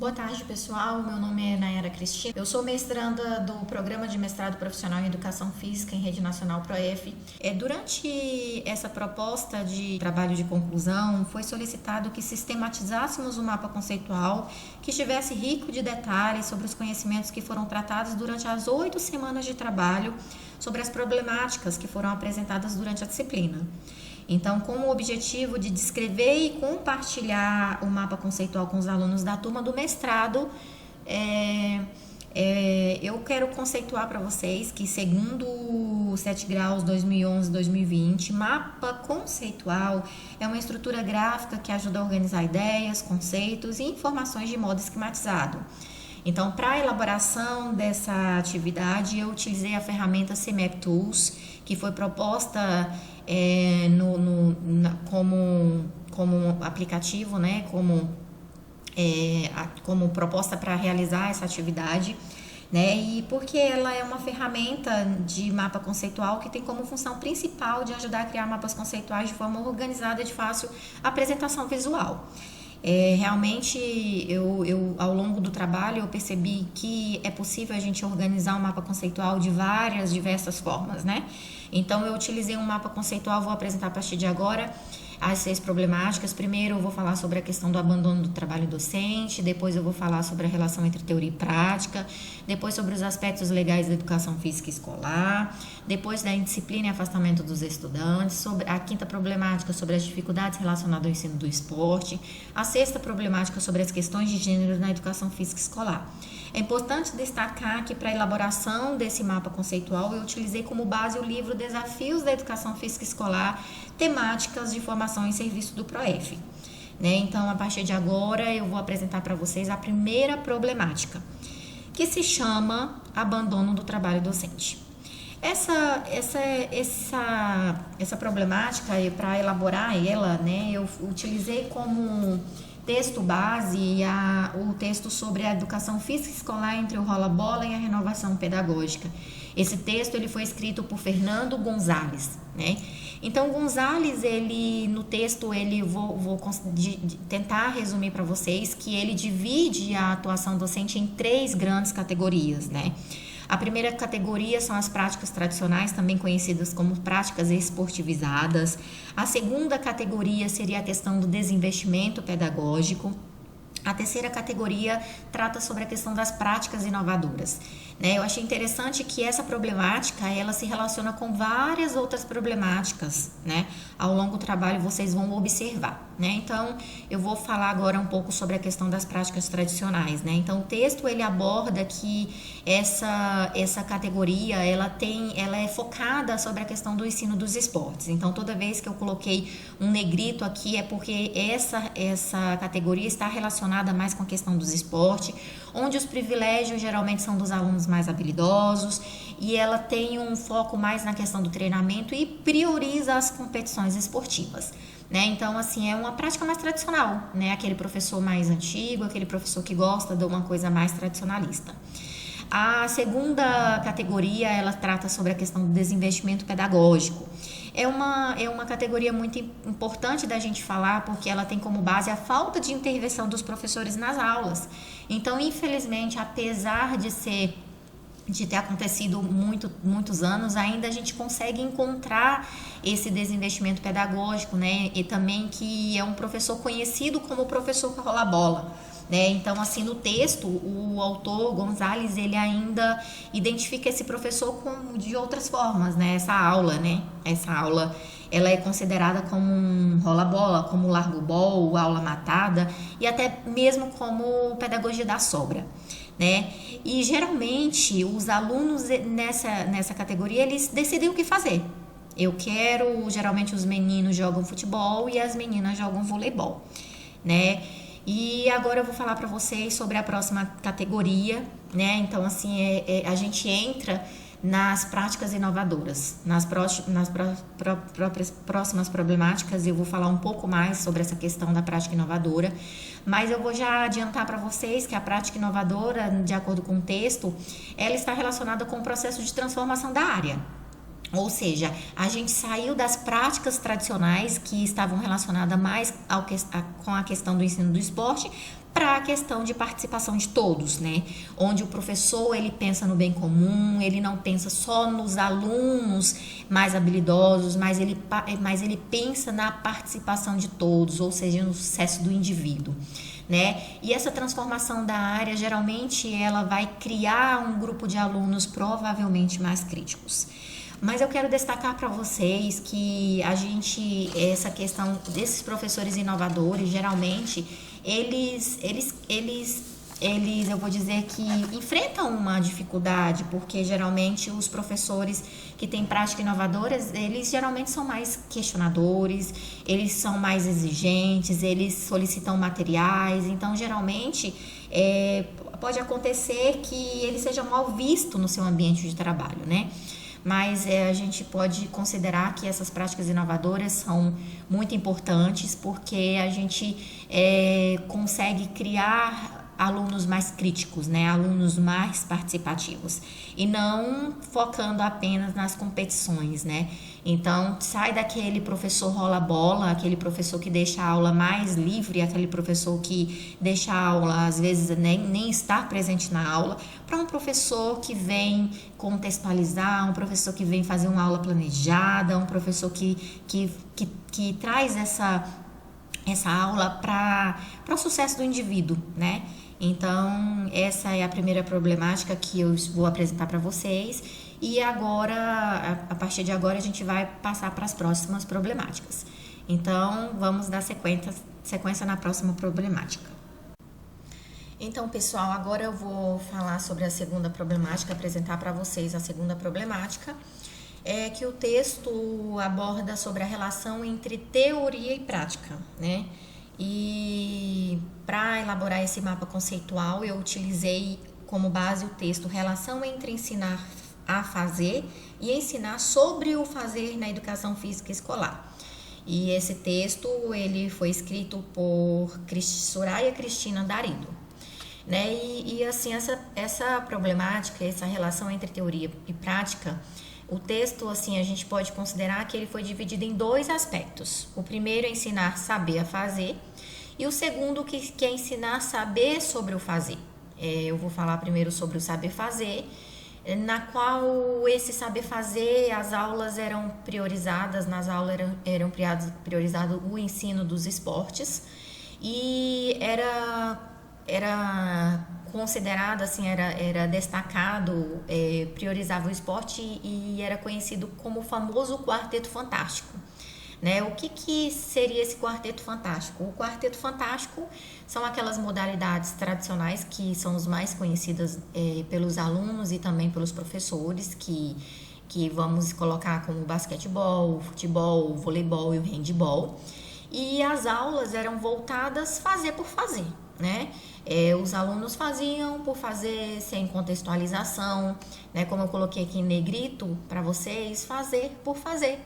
Boa tarde, pessoal. Meu nome é Nayara Cristina. Eu sou mestranda do Programa de Mestrado Profissional em Educação Física em Rede Nacional PROEF. Durante essa proposta de trabalho de conclusão, foi solicitado que sistematizássemos um mapa conceitual que estivesse rico de detalhes sobre os conhecimentos que foram tratados durante as 8 semanas de trabalho, sobre as problemáticas que foram apresentadas durante a disciplina. Então, com o objetivo de descrever e compartilhar o mapa conceitual com os alunos da turma do mestrado, eu quero conceituar para vocês que, segundo o 7 graus 2011-2020, mapa conceitual é uma estrutura gráfica que ajuda a organizar ideias, conceitos e informações de modo esquematizado. Então, para a elaboração dessa atividade, eu utilizei a ferramenta CMAP Tools, que foi proposta como aplicativo, né, como proposta para realizar essa atividade, né, e porque ela é uma ferramenta de mapa conceitual que tem como função principal de ajudar a criar mapas conceituais de forma organizada e de fácil apresentação visual. Realmente, eu ao longo do trabalho, eu percebi que é possível a gente organizar um mapa conceitual de diversas formas, né? Então, eu utilizei um mapa conceitual, vou apresentar a partir de agora as 6 problemáticas. Primeiro, eu vou falar sobre a questão do abandono do trabalho docente, depois eu vou falar sobre a relação entre teoria e prática, depois sobre os aspectos legais da educação física escolar, depois da indisciplina e afastamento dos estudantes, sobre a 5ª problemática sobre as dificuldades relacionadas ao ensino do esporte, a 6ª problemática sobre as questões de gênero na educação física escolar. É importante destacar que para a elaboração desse mapa conceitual eu utilizei como base o livro Desafios da Educação Física Escolar, Temáticas de Formação em Serviço do PROEF. Então, a partir de agora, eu vou apresentar para vocês a primeira problemática, que se chama abandono do trabalho docente. Essa problemática, para elaborar ela, né, eu utilizei como texto base o texto sobre a educação física escolar entre o rola-bola e a renovação pedagógica. Esse texto ele foi escrito por Fernando Gonzalez, né? Então, Gonzalez, no texto, vou tentar resumir para vocês que ele divide a atuação docente em 3 grandes categorias, né? A primeira categoria são as práticas tradicionais, também conhecidas como práticas esportivizadas. A segunda categoria seria a questão do desinvestimento pedagógico. A terceira categoria trata sobre a questão das práticas inovadoras, né? Eu achei interessante que essa problemática, ela se relaciona com várias outras problemáticas, né? Ao longo do trabalho vocês vão observar, né? Então, eu vou falar agora um pouco sobre a questão das práticas tradicionais, né? Então, o texto, ele aborda que essa categoria, ela é focada sobre a questão do ensino dos esportes. Então, toda vez que eu coloquei um negrito aqui, é porque essa categoria está relacionada mais com a questão dos esportes, onde os privilégios geralmente são dos alunos mais habilidosos, e ela tem um foco mais na questão do treinamento e prioriza as competições esportivas, né? Então, assim, é uma prática mais tradicional, né? Aquele professor mais antigo, aquele professor que gosta de uma coisa mais tradicionalista. A segunda categoria, ela trata sobre a questão do desinvestimento pedagógico. É uma categoria muito importante da gente falar, porque ela tem como base a falta de intervenção dos professores nas aulas. Então, infelizmente, apesar de ter acontecido muitos anos, ainda a gente consegue encontrar esse desinvestimento pedagógico, né? E também que é um professor conhecido como professor rola-bola, né? Então, assim, no texto, o autor Gonzalez, ele ainda identifica esse professor de outras formas, né? Essa aula, ela é considerada como um rola-bola, como largo-bol, aula matada e até mesmo como pedagogia da sobra, né? E geralmente os alunos nessa categoria, eles decidem o que fazer. Geralmente os meninos jogam futebol e as meninas jogam voleibol, né? E agora eu vou falar para vocês sobre a próxima categoria, né? Então, assim, a gente entra nas práticas inovadoras. Nas próximas problemáticas eu vou falar um pouco mais sobre essa questão da prática inovadora, mas eu vou já adiantar para vocês que a prática inovadora, de acordo com o texto, ela está relacionada com o processo de transformação da área. Ou seja, a gente saiu das práticas tradicionais que estavam relacionadas mais com a questão do ensino do esporte para a questão de participação de todos, né? Onde o professor ele pensa no bem comum, ele não pensa só nos alunos mais habilidosos, mas ele pensa na participação de todos, ou seja, no sucesso do indivíduo, né? E essa transformação da área geralmente ela vai criar um grupo de alunos provavelmente mais críticos. Mas eu quero destacar para vocês que essa questão desses professores inovadores, geralmente, eles, eu vou dizer que enfrentam uma dificuldade, porque geralmente os professores que têm prática inovadoras, eles geralmente são mais questionadores, eles são mais exigentes, eles solicitam materiais, então geralmente pode acontecer que ele seja mal visto no seu ambiente de trabalho, né? Mas a gente pode considerar que essas práticas inovadoras são muito importantes porque a gente consegue criar alunos mais críticos, né? Alunos mais participativos e não focando apenas nas competições, né? Então, sai daquele professor rola-bola, aquele professor que deixa a aula mais livre, aquele professor que deixa a aula, às vezes, nem estar presente na aula, para um professor que vem contextualizar, um professor que vem fazer uma aula planejada, um professor que traz essa aula para o sucesso do indivíduo, né? Então, essa é a primeira problemática que eu vou apresentar para vocês. E agora, a partir de agora, a gente vai passar para as próximas problemáticas. Então, vamos dar sequência na próxima problemática. Então, pessoal, agora eu vou falar sobre a segunda problemática, apresentar para vocês a segunda problemática, que o texto aborda sobre a relação entre teoria e prática, né? E para elaborar esse mapa conceitual, eu utilizei como base o texto Relação entre ensinar a fazer e ensinar sobre o fazer na educação física escolar. E esse texto ele foi escrito por Soraya Cristina Darido, né? E assim, essa problemática, essa relação entre teoria e prática, o texto, assim, a gente pode considerar que ele foi dividido em dois aspectos. O primeiro é ensinar saber a fazer e o segundo que é ensinar a saber sobre o fazer. Eu vou falar primeiro sobre o saber fazer, na qual esse saber fazer, as aulas eram priorizadas, nas aulas eram priorizado o ensino dos esportes e era considerado, assim, era destacado, priorizava o esporte e era conhecido como o famoso Quarteto Fantástico, né? O que seria esse Quarteto Fantástico? O Quarteto Fantástico são aquelas modalidades tradicionais que são os mais conhecidas pelos alunos e também pelos professores, que vamos colocar como basquetebol, futebol, voleibol e o handebol. E as aulas eram voltadas fazer por fazer, né? Os alunos faziam por fazer, sem contextualização, né? Como eu coloquei aqui em negrito para vocês, fazer por fazer.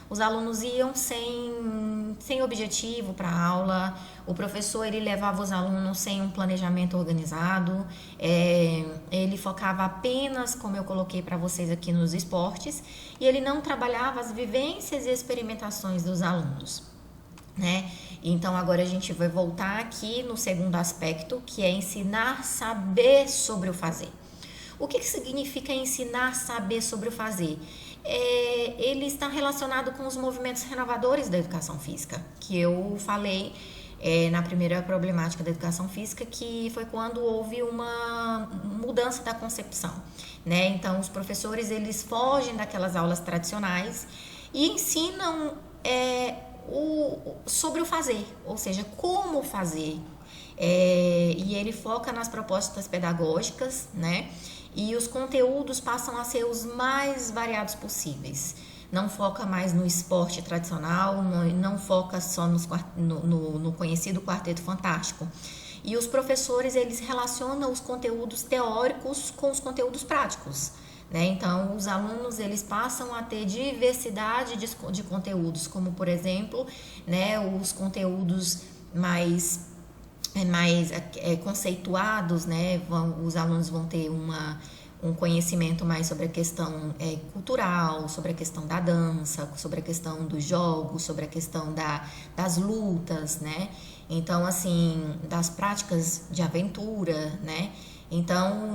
Os alunos iam sem objetivo para a aula, o professor ele levava os alunos sem um planejamento organizado, ele focava apenas, como eu coloquei para vocês aqui, nos esportes, e ele não trabalhava as vivências e experimentações dos alunos, né? Então agora a gente vai voltar aqui no segundo aspecto, que é ensinar a saber sobre o fazer. O que significa ensinar a saber sobre o fazer? Ele está relacionado com os movimentos renovadores da educação física, que eu falei na primeira problemática da educação física, que foi quando houve uma mudança da concepção, né? Então os professores eles fogem daquelas aulas tradicionais e ensinam sobre o fazer, ou seja, como fazer. E ele foca nas propostas pedagógicas, né? E os conteúdos passam a ser os mais variados possíveis. Não foca mais no esporte tradicional, não foca só no conhecido Quarteto Fantástico. E os professores, eles relacionam os conteúdos teóricos com os conteúdos práticos, né? Então, os alunos, eles passam a ter diversidade de conteúdos, como, por exemplo, né, os conteúdos mais conceituados, né? Os alunos vão ter um conhecimento mais sobre a questão cultural, sobre a questão da dança, sobre a questão dos jogos, sobre a questão das lutas, né? Então, assim, das práticas de aventura, né? Então,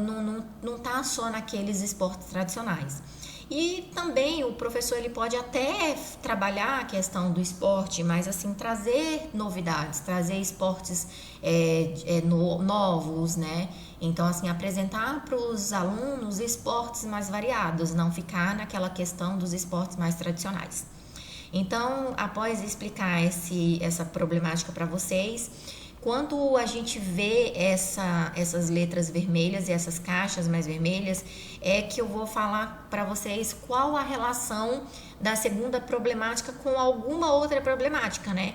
não tá só naqueles esportes tradicionais. E também o professor ele pode até trabalhar a questão do esporte, mas assim trazer novidades, trazer esportes novos, né? Então assim apresentar para os alunos esportes mais variados, não ficar naquela questão dos esportes mais tradicionais. Então, após explicar essa problemática para vocês, quando a gente vê essas letras vermelhas e essas caixas mais vermelhas, é que eu vou falar para vocês qual a relação da segunda problemática com alguma outra problemática, né?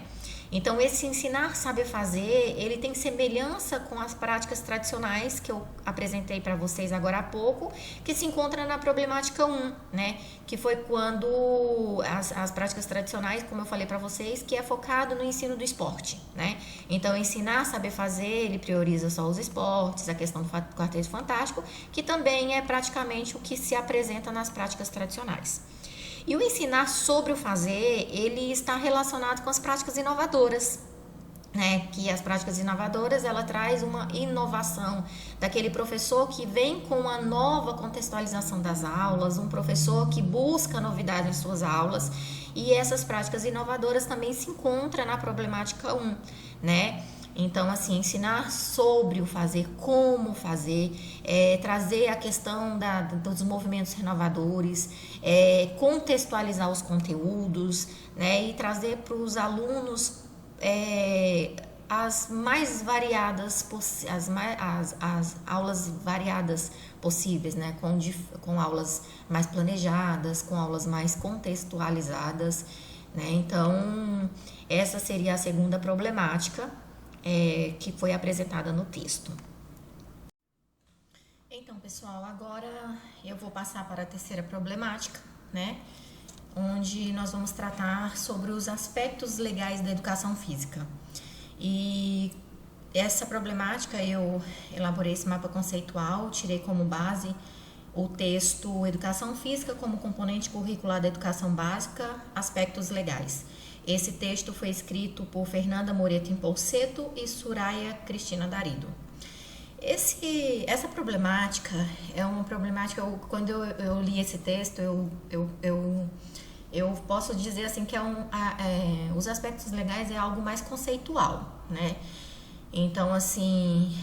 Então, esse ensinar saber fazer, ele tem semelhança com as práticas tradicionais que eu apresentei para vocês agora há pouco, que se encontra na problemática 1, né? Que foi quando as práticas tradicionais, como eu falei para vocês, que é focado no ensino do esporte, né? Então, ensinar saber fazer, ele prioriza só os esportes, a questão do Quarteto Fantástico, que também é praticamente o que se apresenta nas práticas tradicionais. E o ensinar sobre o fazer, ele está relacionado com as práticas inovadoras, né? Que as práticas inovadoras, ela traz uma inovação daquele professor que vem com uma nova contextualização das aulas, um professor que busca novidade em suas aulas, e essas práticas inovadoras também se encontram na problemática 1, né? Então, assim, ensinar sobre o fazer, como fazer, trazer a questão dos movimentos renovadores, contextualizar os conteúdos, né, e trazer para os alunos as mais variadas, as aulas variadas possíveis, né, com aulas mais planejadas, com aulas mais contextualizadas, né. Então, essa seria a segunda problemática que foi apresentada no texto. Então, pessoal, agora eu vou passar para a terceira problemática, né? Onde nós vamos tratar sobre os aspectos legais da educação física. E essa problemática eu elaborei esse mapa conceitual, tirei como base o texto Educação Física como componente curricular da educação básica, aspectos legais. Esse texto foi escrito por Fernanda Moreto Impolseto e Suraya Cristina Darido. Essa problemática é uma problemática, quando eu li esse texto, eu posso dizer assim que os aspectos legais é algo mais conceitual, né? Então, assim,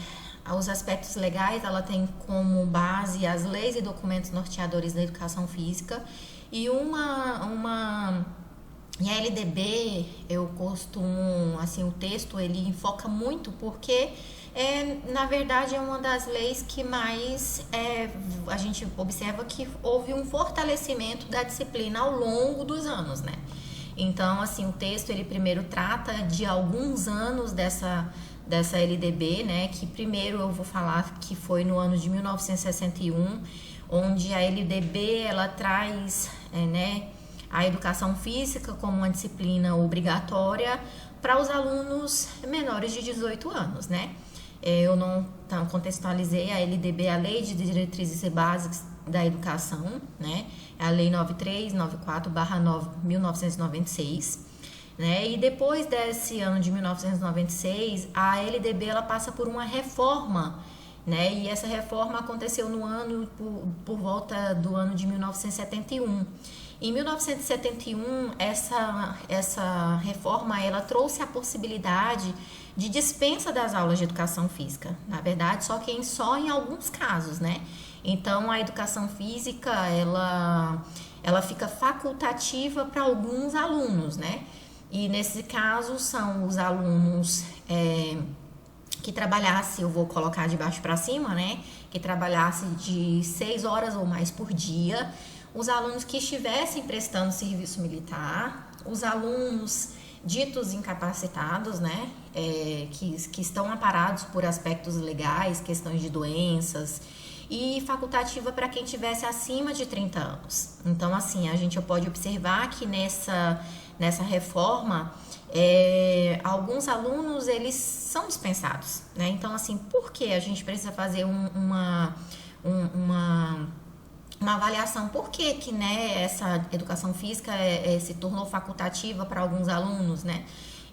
os aspectos legais, ela tem como base as leis e documentos norteadores da educação física e e a LDB, eu costumo, assim, o texto, ele enfoca muito porque, na verdade, é uma das leis que mais a gente observa que houve um fortalecimento da disciplina ao longo dos anos, né? Então, assim, o texto, ele primeiro trata de alguns anos dessa LDB, né? Que primeiro eu vou falar que foi no ano de 1961, onde a LDB, ela traz, né, a educação física como uma disciplina obrigatória para os alunos menores de 18 anos, né? Eu não contextualizei a LDB, a Lei de Diretrizes e Básicas da Educação, né? A Lei 9394/1996, né? E depois desse ano de 1996, a LDB ela passa por uma reforma, né? E essa reforma aconteceu por volta do ano de 1971. Em 1971, essa reforma ela trouxe a possibilidade de dispensa das aulas de educação física. Na verdade, só em alguns casos, né? Então, a educação física, ela fica facultativa para alguns alunos, né? E nesse caso, são os alunos que trabalhasse, eu vou colocar de baixo para cima, né? Que trabalhasse de 6 horas ou mais por dia, os alunos que estivessem prestando serviço militar, os alunos ditos incapacitados, né? Que estão amparados por aspectos legais, questões de doenças, e facultativa para quem tivesse acima de 30 anos. Então, assim, a gente pode observar que nessa reforma, alguns alunos, eles são dispensados, né? Então, assim, por que a gente precisa fazer uma avaliação por que né, essa educação física se tornou facultativa para alguns alunos, né?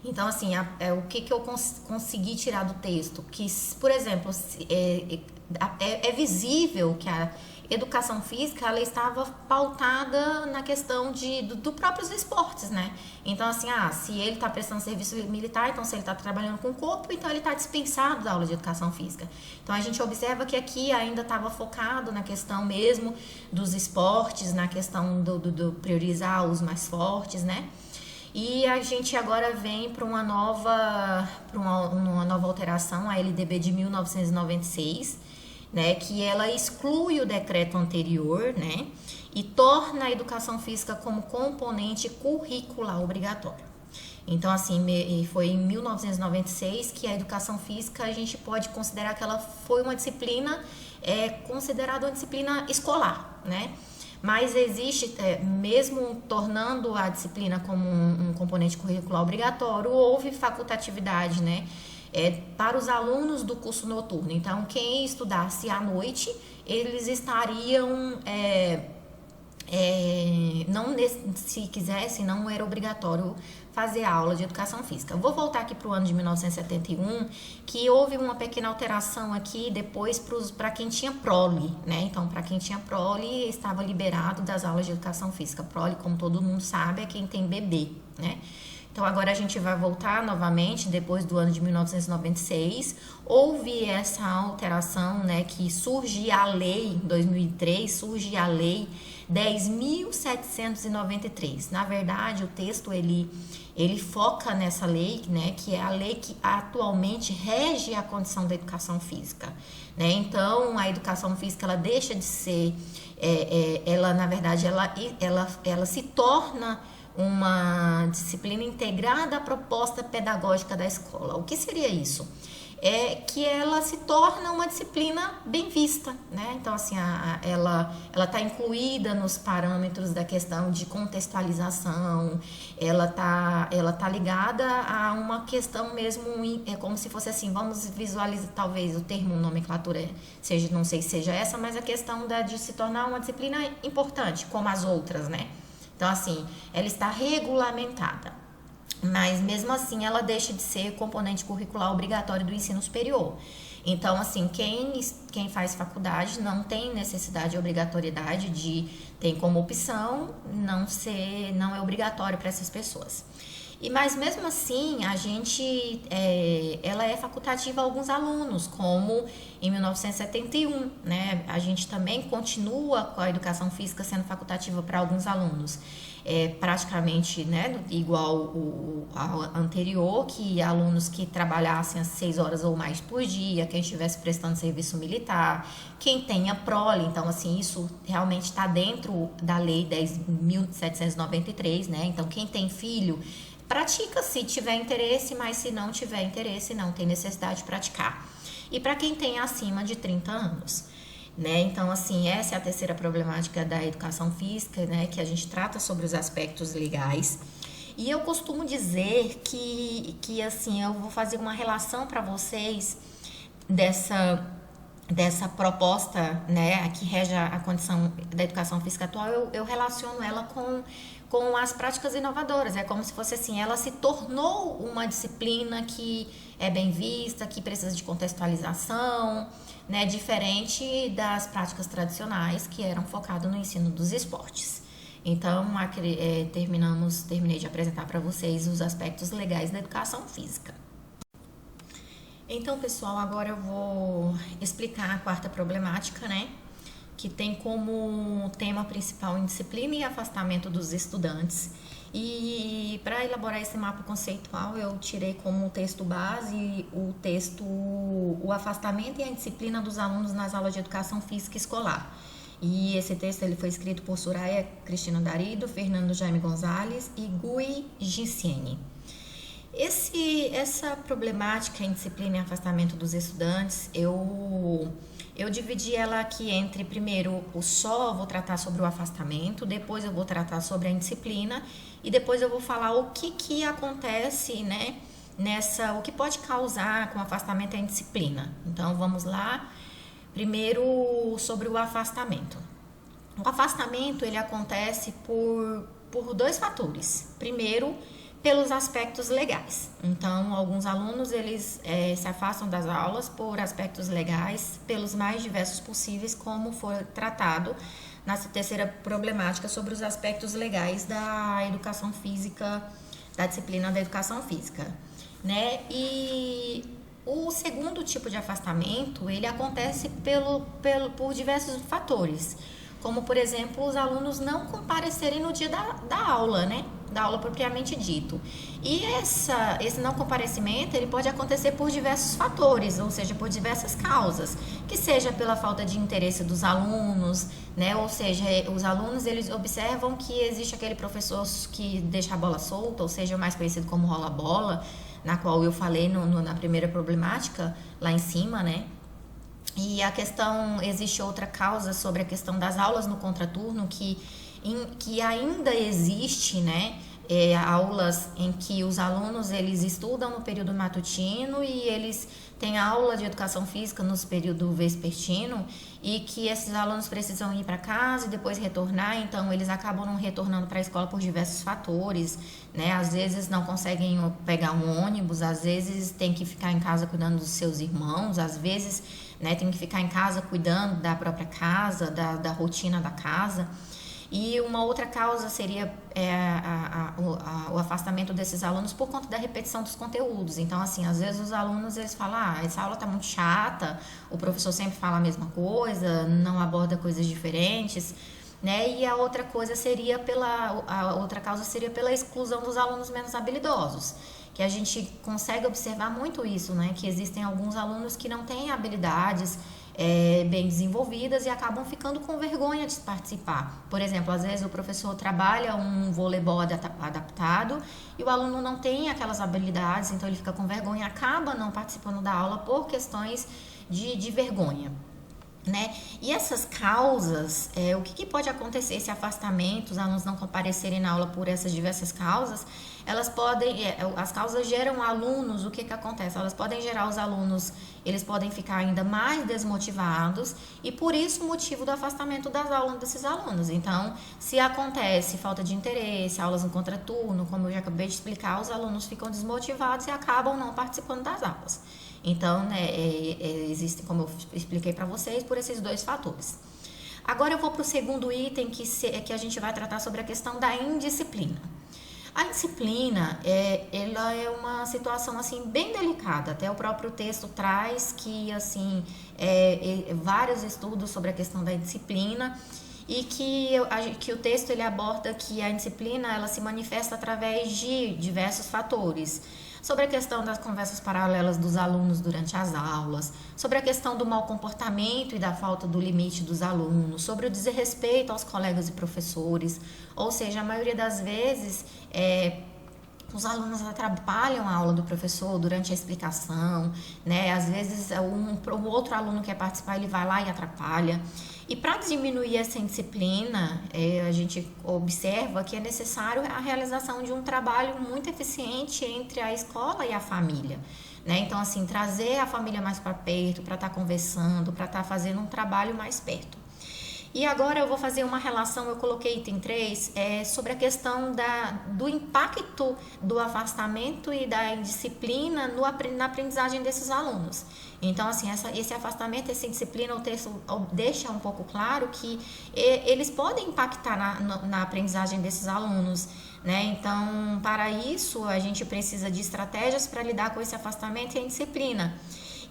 Então, assim, o que eu consegui tirar do texto? Que, por exemplo, é visível que a educação física ela estava pautada na questão do próprios esportes, né? Então, assim, se ele está prestando serviço militar, então se ele está trabalhando com o corpo, então ele está dispensado da aula de educação física. Então, a gente observa que aqui ainda estava focado na questão mesmo dos esportes, na questão do priorizar os mais fortes, né? E a gente agora vem para uma nova alteração, a LDB de 1996, né, que ela exclui o decreto anterior, né, e torna a educação física como componente curricular obrigatório. Então, assim, foi em 1996 que a educação física a gente pode considerar que ela foi uma disciplina considerada uma disciplina escolar, né? Mas existe, mesmo tornando a disciplina como um componente curricular obrigatório, houve facultatividade, né? Para os alunos do curso noturno. Então, quem estudasse à noite, eles estariam, não, se quisesse, não era obrigatório fazer aula de educação física. Eu vou voltar aqui para o ano de 1971, que houve uma pequena alteração aqui depois para quem tinha prole, né? Então, para quem tinha prole, estava liberado das aulas de educação física. Prole, como todo mundo sabe, é quem tem bebê, né? Então, agora a gente vai voltar novamente, depois do ano de 1996. Houve essa alteração, né, que surge a lei, em 2003, surge a lei 10.793. Na verdade, o texto, ele foca nessa lei, né, que é a lei que atualmente rege a condição da educação física, né? Então, a educação física, ela deixa de ser, ela, na verdade, ela se torna uma disciplina integrada à proposta pedagógica da escola. O que seria isso? É que ela se torna uma disciplina bem vista, né? Então, assim, ela está incluída nos parâmetros da questão de contextualização, ela tá ligada a uma questão mesmo, é como se fosse assim, vamos visualizar, talvez o termo nomenclatura seja, não sei se seja essa, mas a questão de se tornar uma disciplina importante, como as outras, né? Então, assim, ela está regulamentada, mas mesmo assim ela deixa de ser componente curricular obrigatório do ensino superior. Então, assim, quem faz faculdade não tem necessidade e obrigatoriedade tem como opção não é obrigatório para essas pessoas. Mas mesmo assim, ela é facultativa a alguns alunos, como em 1971, né? A gente também continua com a educação física sendo facultativa para alguns alunos. Praticamente, né, igual ao anterior, que alunos que trabalhassem as 6 horas ou mais por dia, quem estivesse prestando serviço militar, quem tenha prole, então assim, isso realmente está dentro da lei 10.793, né? Então, quem tem filho, pratica se tiver interesse, mas se não tiver interesse, não tem necessidade de praticar. E para quem tem acima de 30 anos, né? Então, assim, essa é a terceira problemática da educação física, né? Que a gente trata sobre os aspectos legais. E eu costumo dizer que assim, eu vou fazer uma relação para vocês dessa proposta, né, que rege a condição da educação física atual. Eu relaciono ela com as práticas inovadoras. É como se fosse assim, ela se tornou uma disciplina que é bem vista, que precisa de contextualização, né, diferente das práticas tradicionais que eram focadas no ensino dos esportes. Então, terminei de apresentar para vocês os aspectos legais da educação física. Então, pessoal, agora eu vou explicar a quarta problemática, né? Que tem como tema principal indisciplina e afastamento dos estudantes. E para elaborar esse mapa conceitual, eu tirei como texto base o afastamento e a indisciplina dos alunos nas aulas de educação física escolar. E esse texto ele foi escrito por Soraya Cristina Darido, Fernando Jaime Gonzalez e Gui Ginciene. Essa problemática em disciplina e afastamento dos estudantes, eu dividi ela aqui entre, primeiro, vou tratar sobre o afastamento, depois eu vou tratar sobre a indisciplina e depois eu vou falar o que acontece, né, o que pode causar com o afastamento e a indisciplina. Então, vamos lá. Primeiro, sobre o afastamento. O afastamento, ele acontece por dois fatores. Primeiro, pelos aspectos legais. Então, alguns alunos, eles se afastam das aulas por aspectos legais, pelos mais diversos possíveis, como foi tratado na terceira problemática sobre os aspectos legais da educação física, da disciplina da educação física, né? E o segundo tipo de afastamento, ele acontece por diversos fatores, como, por exemplo, os alunos não comparecerem no dia da aula, né? Da aula propriamente dito. E esse não comparecimento, ele pode acontecer por diversos fatores, ou seja, por diversas causas, que seja pela falta de interesse dos alunos, né? Ou seja, os alunos, eles observam que existe aquele professor que deixa a bola solta, ou seja, o mais conhecido como rola-bola, na qual eu falei na primeira problemática, lá em cima, né? E a questão, existe outra causa sobre a questão das aulas no contraturno, que ainda existe, né? Aulas em que os alunos, eles estudam no período matutino e eles têm aula de educação física no período vespertino, e que esses alunos precisam ir para casa e depois retornar, então eles acabam não retornando para a escola por diversos fatores, né? Às vezes não conseguem pegar um ônibus, às vezes tem que ficar em casa cuidando dos seus irmãos, às vezes, né, tem que ficar em casa cuidando da própria casa, da rotina da casa. E uma outra causa seria o afastamento desses alunos por conta da repetição dos conteúdos. Então, assim, às vezes os alunos, eles falam, essa aula tá muito chata, o professor sempre fala a mesma coisa, não aborda coisas diferentes, né? E a outra causa seria pela exclusão dos alunos menos habilidosos, que a gente consegue observar muito isso, né? Que existem alguns alunos que não têm habilidades bem desenvolvidas e acabam ficando com vergonha de participar. Por exemplo, às vezes o professor trabalha um voleibol adaptado e o aluno não tem aquelas habilidades, então ele fica com vergonha e acaba não participando da aula por questões de vergonha, né? E essas causas, o que pode acontecer, esse afastamento, os alunos não comparecerem na aula por essas diversas causas, elas podem, as causas geram alunos, o que acontece? Elas podem gerar os alunos, eles podem ficar ainda mais desmotivados e por isso o motivo do afastamento das aulas desses alunos. Então, se acontece falta de interesse, aulas no contraturno, como eu já acabei de explicar, os alunos ficam desmotivados e acabam não participando das aulas. Então, né, existe, como eu expliquei para vocês, por esses dois fatores. Agora eu vou para o segundo item que a gente vai tratar sobre a questão da indisciplina. A disciplina, ela é uma situação assim bem delicada. Até o próprio texto traz que assim vários estudos sobre a questão da disciplina e que o texto ele aborda que a disciplina ela se manifesta através de diversos fatores. Sobre a questão das conversas paralelas dos alunos durante as aulas, sobre a questão do mau comportamento e da falta do limite dos alunos, sobre o desrespeito aos colegas e professores, ou seja, a maioria das vezes os alunos atrapalham a aula do professor durante a explicação, né? Às vezes o outro aluno quer participar, ele vai lá e atrapalha. E para diminuir essa indisciplina, a gente observa que é necessário a realização de um trabalho muito eficiente entre a escola e a família, né? Então, assim, trazer a família mais para perto, para estar conversando, para estar fazendo um trabalho mais perto. E agora eu vou fazer uma relação, eu coloquei item 3, sobre a questão do impacto do afastamento e da indisciplina na aprendizagem desses alunos. Então, assim, esse afastamento, essa indisciplina, o texto deixa um pouco claro que eles podem impactar na aprendizagem desses alunos, né? Então, para isso, a gente precisa de estratégias para lidar com esse afastamento e a indisciplina.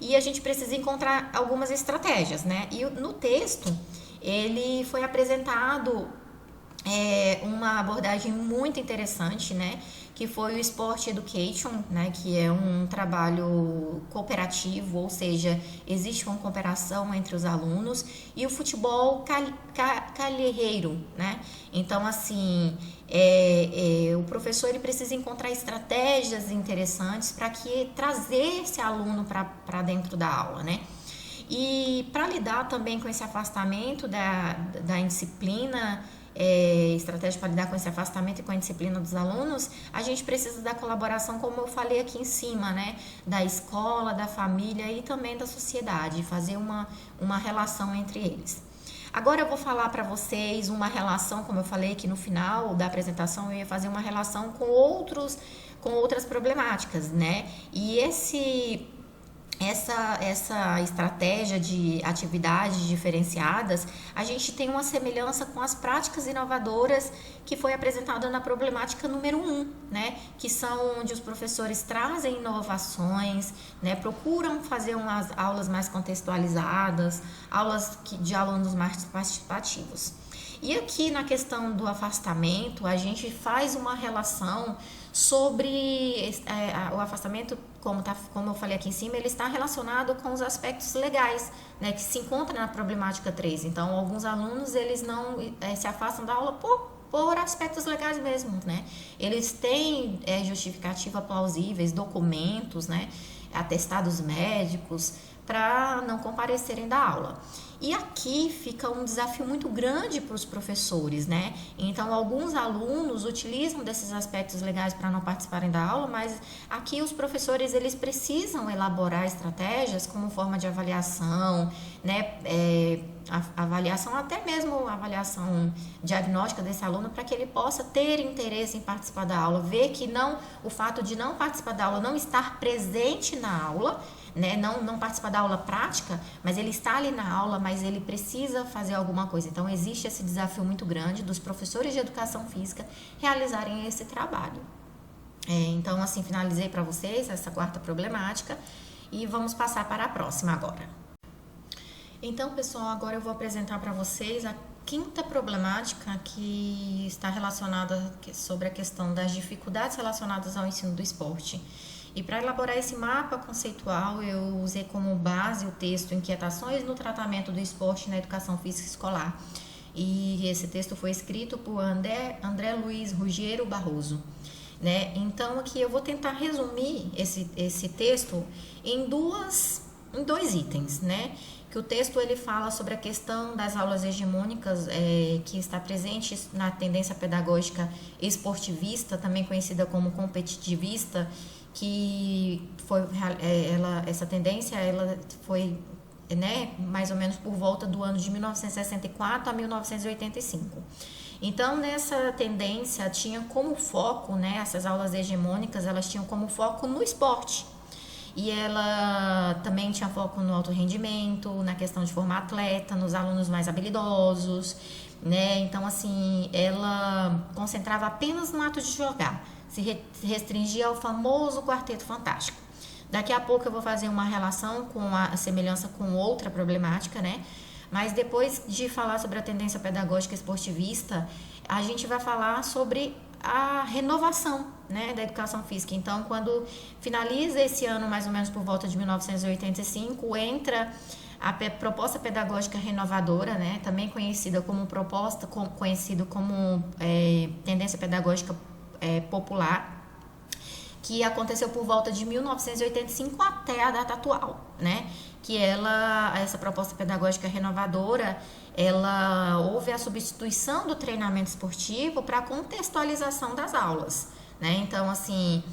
E a gente precisa encontrar algumas estratégias, né? E no texto ele foi apresentado uma abordagem muito interessante, né, que foi o Sport Education, né, que é um trabalho cooperativo, ou seja, existe uma cooperação entre os alunos, e o futebol calheiro, né? Então, assim, o professor ele precisa encontrar estratégias interessantes para trazer esse aluno para dentro da aula, né? E para lidar também com esse afastamento da indisciplina, estratégia para lidar com esse afastamento e com a disciplina dos alunos, a gente precisa da colaboração, como eu falei aqui em cima, né? Da escola, da família e também da sociedade, fazer uma relação entre eles. Agora eu vou falar para vocês uma relação, como eu falei aqui no final da apresentação, eu ia fazer uma relação com outras problemáticas, né? E essa estratégia de atividades diferenciadas, a gente tem uma semelhança com as práticas inovadoras que foi apresentada na problemática número 1, né? Que são onde os professores trazem inovações, né? Procuram fazer umas aulas mais contextualizadas, aulas de alunos mais participativos. E aqui na questão do afastamento, a gente faz uma relação sobre o afastamento, como eu falei aqui em cima, ele está relacionado com os aspectos legais, né, que se encontram na problemática 3. Então, alguns alunos, eles não se afastam da aula por aspectos legais mesmo, né? Eles têm justificativa plausíveis, documentos, né, atestados médicos, para não comparecerem da aula. E aqui fica um desafio muito grande para os professores, né? Então, alguns alunos utilizam desses aspectos legais para não participarem da aula, mas aqui os professores, eles precisam elaborar estratégias como forma de avaliação, né? Avaliação, até mesmo avaliação diagnóstica desse aluno, para que ele possa ter interesse em participar da aula, ver que o fato de não participar da aula, não estar presente na aula, né, não participar da aula prática, mas ele está ali na aula, mas ele precisa fazer alguma coisa. Então, existe esse desafio muito grande dos professores de educação física realizarem esse trabalho. Então, assim, finalizei para vocês essa quarta problemática e vamos passar para a próxima agora. Então, pessoal, agora eu vou apresentar para vocês a quinta problemática que está relacionada sobre a questão das dificuldades relacionadas ao ensino do esporte. E para elaborar esse mapa conceitual, eu usei como base o texto Inquietações no Tratamento do Esporte na Educação Física Escolar. E esse texto foi escrito por André Luiz Ruggiero Barroso, né? Então, aqui eu vou tentar resumir esse texto em dois itens, né? Que o texto ele fala sobre a questão das aulas hegemônicas que está presente na tendência pedagógica esportivista, também conhecida como competitivista, que foi essa tendência ela foi, né, mais ou menos por volta do ano de 1964 a 1985. Então, nessa tendência tinha como foco, né, essas aulas hegemônicas, elas tinham como foco no esporte. E ela também tinha foco no alto rendimento, na questão de formar atleta, nos alunos mais habilidosos, né? Então, assim, ela concentrava apenas no ato de jogar, se restringia ao famoso quarteto fantástico. Daqui a pouco eu vou fazer uma relação com a semelhança com outra problemática, né? Mas depois de falar sobre a tendência pedagógica esportivista, a gente vai falar sobre a renovação, né, da educação física. Então, quando finaliza esse ano, mais ou menos por volta de 1985, entra a proposta pedagógica renovadora, né, também conhecida como tendência pedagógica popular, que aconteceu por volta de 1985 até a data atual, né? Que essa proposta pedagógica renovadora, houve a substituição do treinamento esportivo para a contextualização das aulas, né? Então, assim,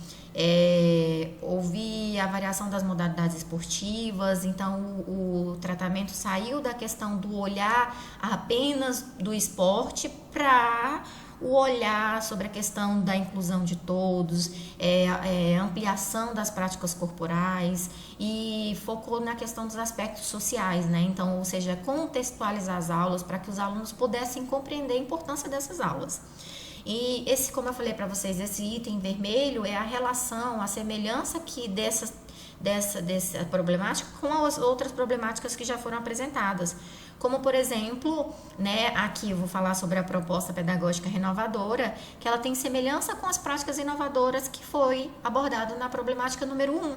houve a variação das modalidades esportivas, então o tratamento saiu da questão do olhar apenas do esporte para o olhar sobre a questão da inclusão de todos, ampliação das práticas corporais e focou na questão dos aspectos sociais, né? Então, ou seja, contextualizar as aulas para que os alunos pudessem compreender a importância dessas aulas. E como eu falei para vocês, esse item vermelho é a relação, a semelhança que dessa problemática com as outras problemáticas que já foram apresentadas. Como, por exemplo, né, aqui eu vou falar sobre a proposta pedagógica renovadora, que ela tem semelhança com as práticas inovadoras que foi abordada na problemática número 1.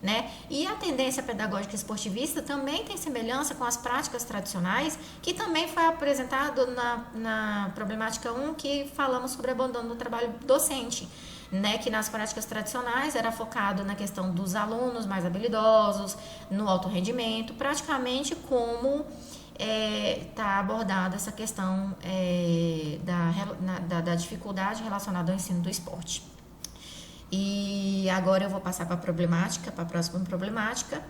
Né? E a tendência pedagógica esportivista também tem semelhança com as práticas tradicionais, que também foi apresentado na problemática 1, que falamos sobre abandono do trabalho docente, né? Que nas práticas tradicionais era focado na questão dos alunos mais habilidosos, no alto rendimento, praticamente como está abordada essa questão da dificuldade relacionada ao ensino do esporte. E agora eu vou passar para a próxima problemática,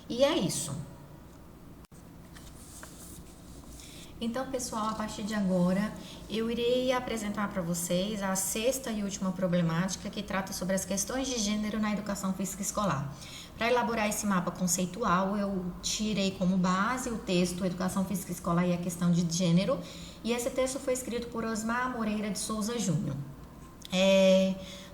e é isso. Então, pessoal, a partir de agora, eu irei apresentar para vocês a sexta e última problemática, que trata sobre as questões de gênero na educação física escolar. Para elaborar esse mapa conceitual, eu tirei como base o texto Educação Física Escolar e a Questão de Gênero, e esse texto foi escrito por Osmar Moreira de Souza Júnior.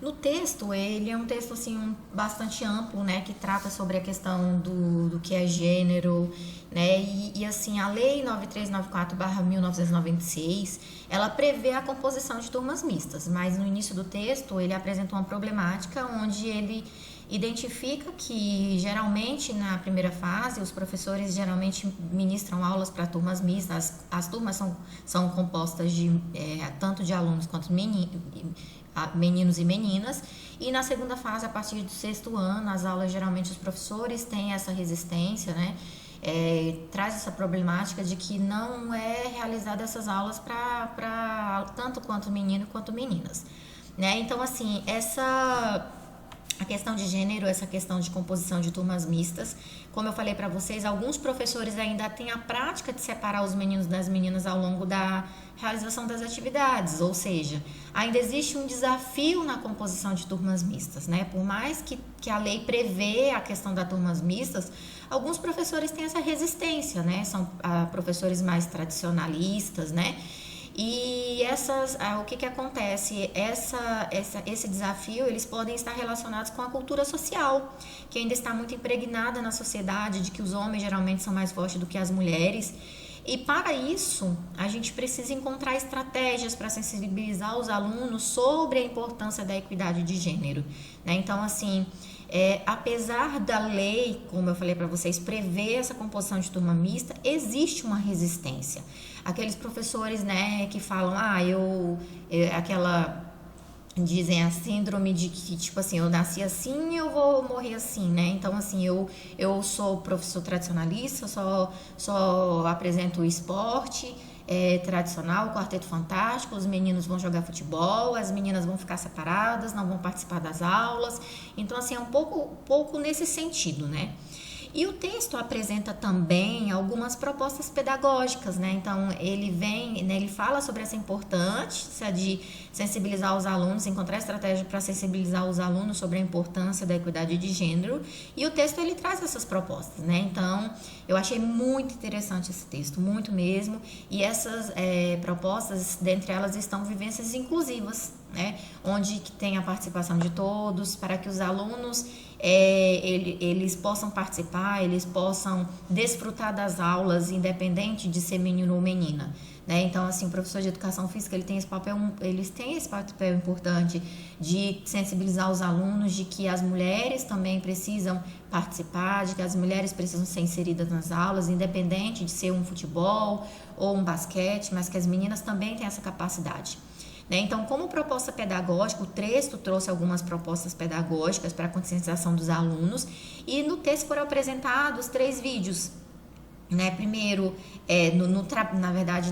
No texto, ele é um texto assim, bastante amplo, né, que trata sobre a questão do que é gênero, né, e assim, a Lei 9394/1996, ela prevê a composição de turmas mistas, mas no início do texto ele apresenta uma problemática onde ele identifica que geralmente na primeira fase os professores geralmente ministram aulas para turmas mistas, as turmas são compostas tanto de alunos quanto meninos e meninas, e na segunda fase, a partir do sexto ano, as aulas geralmente os professores têm essa resistência, né? Traz essa problemática de que não é realizada essas aulas para tanto quanto menino quanto meninas, né? Então, assim, a questão de gênero, essa questão de composição de turmas mistas, como eu falei para vocês, alguns professores ainda têm a prática de separar os meninos das meninas ao longo da realização das atividades, ou seja, ainda existe um desafio na composição de turmas mistas, né? Por mais que a lei prevê a questão das turmas mistas, alguns professores têm essa resistência, né? São professores mais tradicionalistas, né? E o que acontece? Esse desafio, eles podem estar relacionados com a cultura social, que ainda está muito impregnada na sociedade, de que os homens geralmente são mais fortes do que as mulheres. E para isso, a gente precisa encontrar estratégias para sensibilizar os alunos sobre a importância da equidade de gênero, né? Então, assim, apesar da lei, como eu falei para vocês, prever essa composição de turma mista, existe uma resistência. Aqueles professores, né, que falam, dizem a síndrome de que, tipo assim, eu nasci assim, eu vou morrer assim, né? Então, assim, eu sou professor tradicionalista, só apresento o esporte tradicional, o Quarteto Fantástico, os meninos vão jogar futebol, as meninas vão ficar separadas, não vão participar das aulas. Então, assim, é um pouco nesse sentido, né? E o texto apresenta também algumas propostas pedagógicas, né? Então, ele fala sobre essa importância de sensibilizar os alunos, encontrar estratégia para sensibilizar os alunos sobre a importância da equidade de gênero, e o texto ele traz essas propostas, né? Então, eu achei muito interessante esse texto, muito mesmo, e essas propostas, dentre elas estão vivências inclusivas, né? Onde que tem a participação de todos, para que os alunos eles possam participar, eles possam desfrutar das aulas, independente de ser menino ou menina, né? Então, assim, o professor de educação física eles têm esse papel importante de sensibilizar os alunos de que as mulheres também precisam participar, de que as mulheres precisam ser inseridas nas aulas, independente de ser um futebol ou um basquete, mas que as meninas também têm essa capacidade. Então, como proposta pedagógica, o texto trouxe algumas propostas pedagógicas para a conscientização dos alunos, e no texto foram apresentados 3 vídeos. Né? Primeiro, na verdade,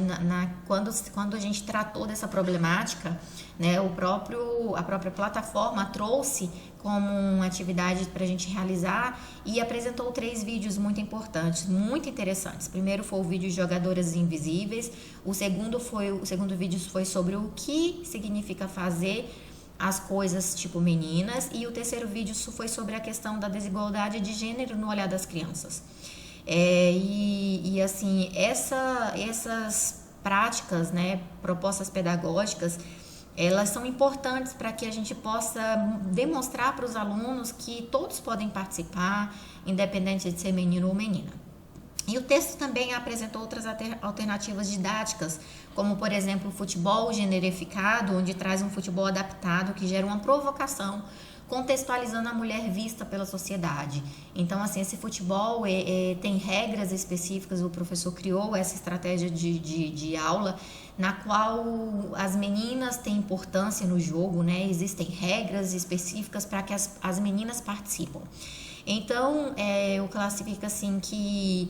quando a gente tratou dessa problemática, né, a própria plataforma trouxe como uma atividade para a gente realizar e apresentou 3 vídeos muito importantes, muito interessantes. Primeiro foi o vídeo Jogadoras Invisíveis, o segundo vídeo foi sobre o que significa fazer as coisas tipo meninas, e o terceiro vídeo foi sobre a questão da desigualdade de gênero no olhar das crianças. Assim, essas práticas, né, propostas pedagógicas, elas são importantes para que a gente possa demonstrar para os alunos que todos podem participar, independente de ser menino ou menina. E o texto também apresentou outras alternativas didáticas, como, por exemplo, o futebol generificado, onde traz um futebol adaptado que gera uma provocação, contextualizando a mulher vista pela sociedade. Então, assim, esse futebol tem regras específicas, o professor criou essa estratégia de aula, na qual as meninas têm importância no jogo, né? Existem regras específicas para que as meninas participam. Então, eu classifico assim que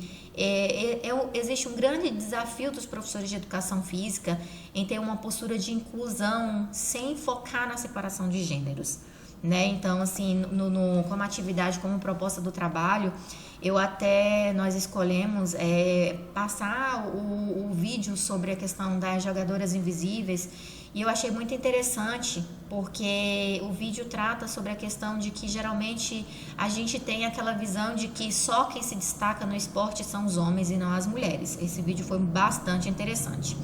existe um grande desafio dos professores de educação física em ter uma postura de inclusão sem focar na separação de gêneros, né? Então, assim, como atividade, como proposta do trabalho, nós escolhemos passar o vídeo sobre a questão das jogadoras invisíveis, e eu achei muito interessante porque o vídeo trata sobre a questão de que geralmente a gente tem aquela visão de que só quem se destaca no esporte são os homens e não as mulheres. Esse vídeo foi bastante interessante.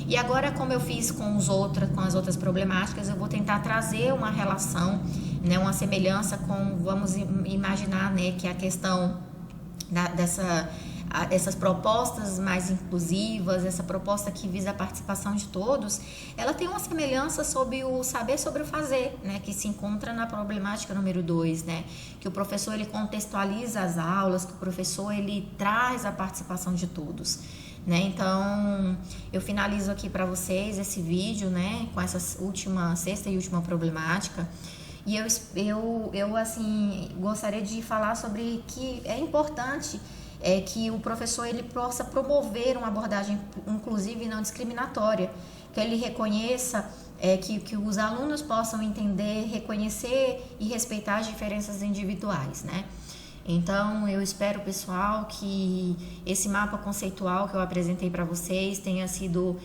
E agora, como eu fiz com as outras problemáticas, eu vou tentar trazer uma relação, né, uma semelhança com, vamos imaginar, né, que a questão essas propostas mais inclusivas, essa proposta que visa a participação de todos, ela tem uma semelhança sobre o saber sobre o fazer, né, que se encontra na problemática número 2, né, que o professor ele contextualiza as aulas, que o professor ele traz a participação de todos, né. Então, eu finalizo aqui para vocês esse vídeo, né, com essa sexta e última problemática. E eu assim, gostaria de falar sobre que é importante que o professor ele possa promover uma abordagem inclusiva e não discriminatória, que ele reconheça, que os alunos possam entender, reconhecer e respeitar as diferenças individuais, né? Então, eu espero, pessoal, que esse mapa conceitual que eu apresentei para vocês tenha sido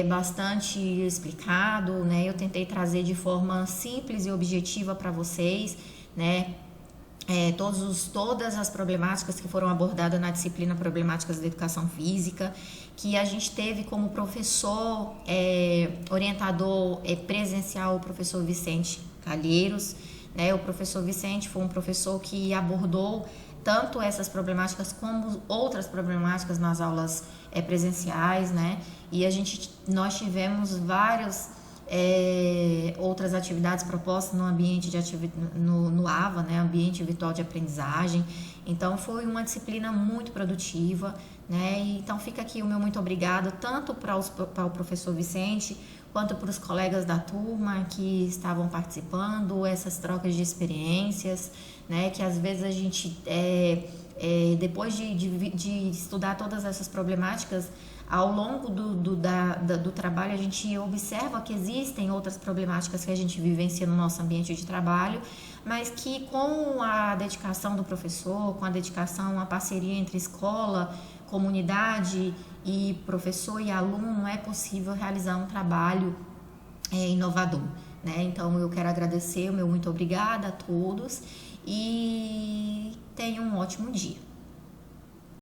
bastante explicado, né? Eu tentei trazer de forma simples e objetiva para vocês, né? Todas as problemáticas que foram abordadas na disciplina Problemáticas da Educação Física, que a gente teve como professor orientador presencial o professor Vicente Calheiros, né? O professor Vicente foi um professor que abordou tanto essas problemáticas como outras problemáticas nas aulas presenciais, né? E nós tivemos várias outras atividades propostas no ambiente no AVA, né? Ambiente Virtual de Aprendizagem. Então foi uma disciplina muito produtiva, né? Então fica aqui o meu muito obrigado tanto para o professor Vicente quanto para os colegas da turma que estavam participando, essas trocas de experiências, né? Que às vezes a gente, depois de estudar todas essas problemáticas, ao longo do trabalho, a gente observa que existem outras problemáticas que a gente vivencia no nosso ambiente de trabalho, mas que com a dedicação do professor, com a dedicação, a parceria entre escola, comunidade e professor e aluno, é possível realizar um trabalho inovador, né? Então, eu quero agradecer, o meu muito obrigada a todos e tenham um ótimo dia.